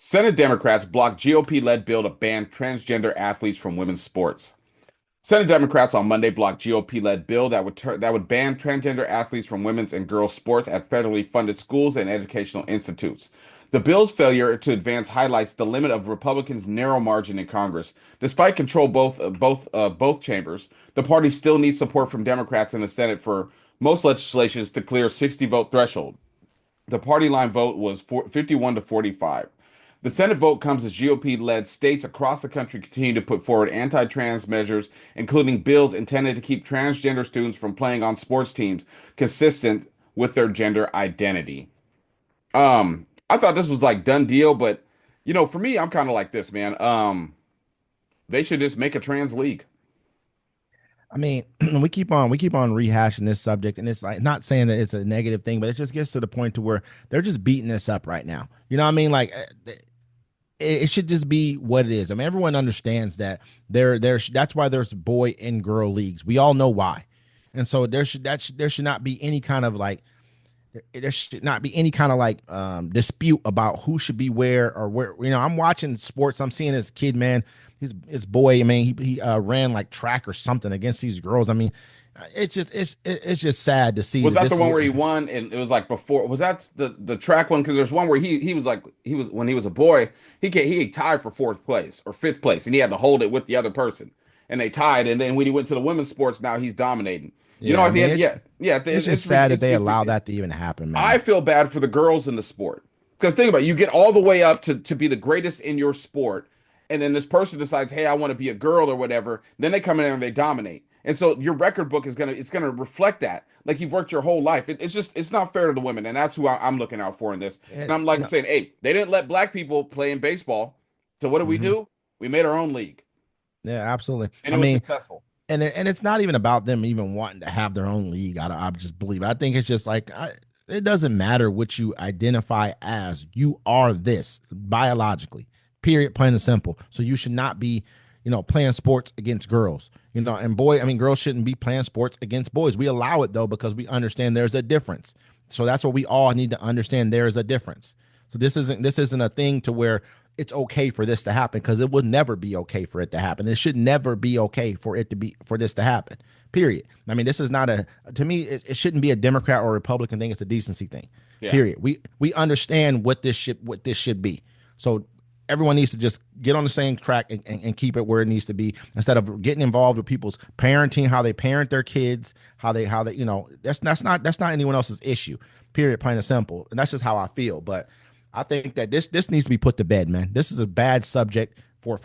Senate Democrats blocked GOP-led bill to ban transgender athletes from women's sports. Senate Democrats on Monday blocked GOP-led bill that would ban transgender athletes from women's and girls' sports at federally funded schools and educational institutes. The bill's failure to advance highlights the limit of Republicans' narrow margin in Congress. Despite control both chambers, the party still needs support from Democrats in the Senate for most legislations to clear 60 vote threshold. The party line vote was 51 to 45. The Senate vote comes as GOP-led states across the country continue to put forward anti-trans measures, including bills intended to keep transgender students from playing on sports teams consistent with their gender identity. I thought this was like done deal, but for me, I'm kind of like this, man. They should just make a trans league. I mean, we keep on rehashing this subject, and it's like not saying that it's a negative thing, but it just gets to the point to where they're just beating this up right now. You know what I mean? Like it should just be what it is. I mean, everyone understands that that's why there's boy and girl leagues. We all know why. And so there should not be any kind of like there should not be any kind of like dispute about who should be where or where. I'm watching sports. I'm seeing this kid, man. His boy. I mean, he ran like track or something against these girls. I mean, it's just sad to see Was that that the this one is. where he won? And it was like before. Was that the track one? Because there's one where he was like he was when he was a boy. He tied for fourth place or fifth place, and he had to hold it with the other person, and they tied. And then when he went to the women's sports, now he's dominating. Yeah, I At the mean, end, yeah. it's just sad that they allow that to even happen, I man. feel bad for the girls in the sport because think about it, you get all the way up to be the greatest in your sport, and then this person decides, hey, I want to be a girl or whatever. Then they come in there and they dominate, and so your record book is gonna reflect that. Like you've worked your whole life. It's not fair to the women, and that's who I'm looking out for in this. And And, I'm like saying, hey, they didn't let black people play in baseball, so what do we mhm. do? We made our own league, Yeah, absolutely. and I it was mean, successful. and it's not even about them even wanting to have their own league. I just believe. I think it's just like it doesn't matter what you identify as. You are this biologically. Period. Plain and simple. So you should not be, playing sports against girls. Girls shouldn't be playing sports against boys. We allow it though because we understand there's a difference. So that's what we all need to understand. There is a difference. So this isn't a thing to where it's okay for this to happen because it would never be okay for it to happen. It should never be okay for this to happen. Period. I mean, this is not to me, it shouldn't be a Democrat or Republican thing. It's a decency thing. Yeah. Period. We understand what this should be. So everyone needs to just get on the same track and keep it where it needs to be instead of getting involved with people's parenting, how they parent their kids, how they that's not anyone else's issue. Period. Plain and simple. And that's just how I feel. But I think that this needs to be put to bed, man. This is a bad subject for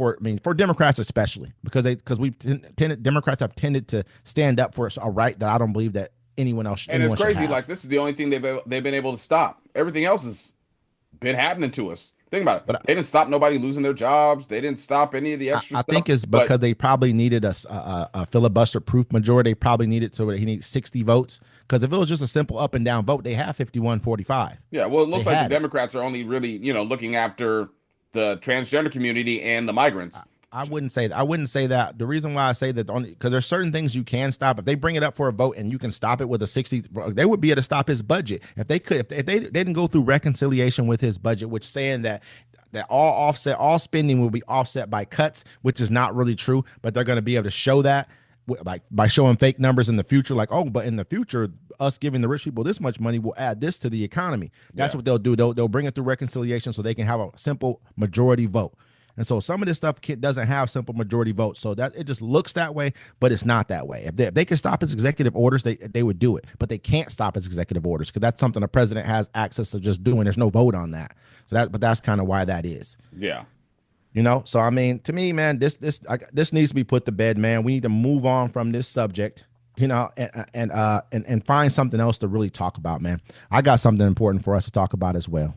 Democrats especially because Democrats have tended to stand up for a right that I don't believe that And it's anyone should crazy. Like have. this is the only thing they've been able to stop. Everything else has been happening to us. Think about it. But They didn't stop nobody losing their jobs. They didn't stop any of the extra I stuff. think it's But because they probably needed a filibuster proof majority. They probably needed so that he needs 60 votes. Because if it was just a simple up and down vote, they have 51-45. yeah, well, it They looks like the had it. Democrats are only really, looking after the transgender community and the migrants. I wouldn't say that. I wouldn't say that. The reason why I say that only because there's certain things you can stop. If they bring it up for a vote and you can stop it with a 60, they would be able to stop his budget. If they could, if they didn't go through reconciliation with his budget, which saying that all spending will be offset by cuts, which is not really true, but they're going to be able to show that like by showing fake numbers in the future, like, oh, but in the future, us giving the rich people this much money will add this to the economy. That's Yeah. what they'll do. They'll bring it through reconciliation so they can have a simple majority vote. And so some of this stuff doesn't have simple majority votes. So that it just looks that way, but it's not that way. If they could stop his executive orders, they would do it. But they can't stop his executive orders because that's something the president has access to just doing. There's no vote on that. But that's kind of why that is. Yeah. So I mean, to me, man, this needs to be put to bed, man. We need to move on from this subject, and find something else to really talk about, man. I got something important for us to talk about as well.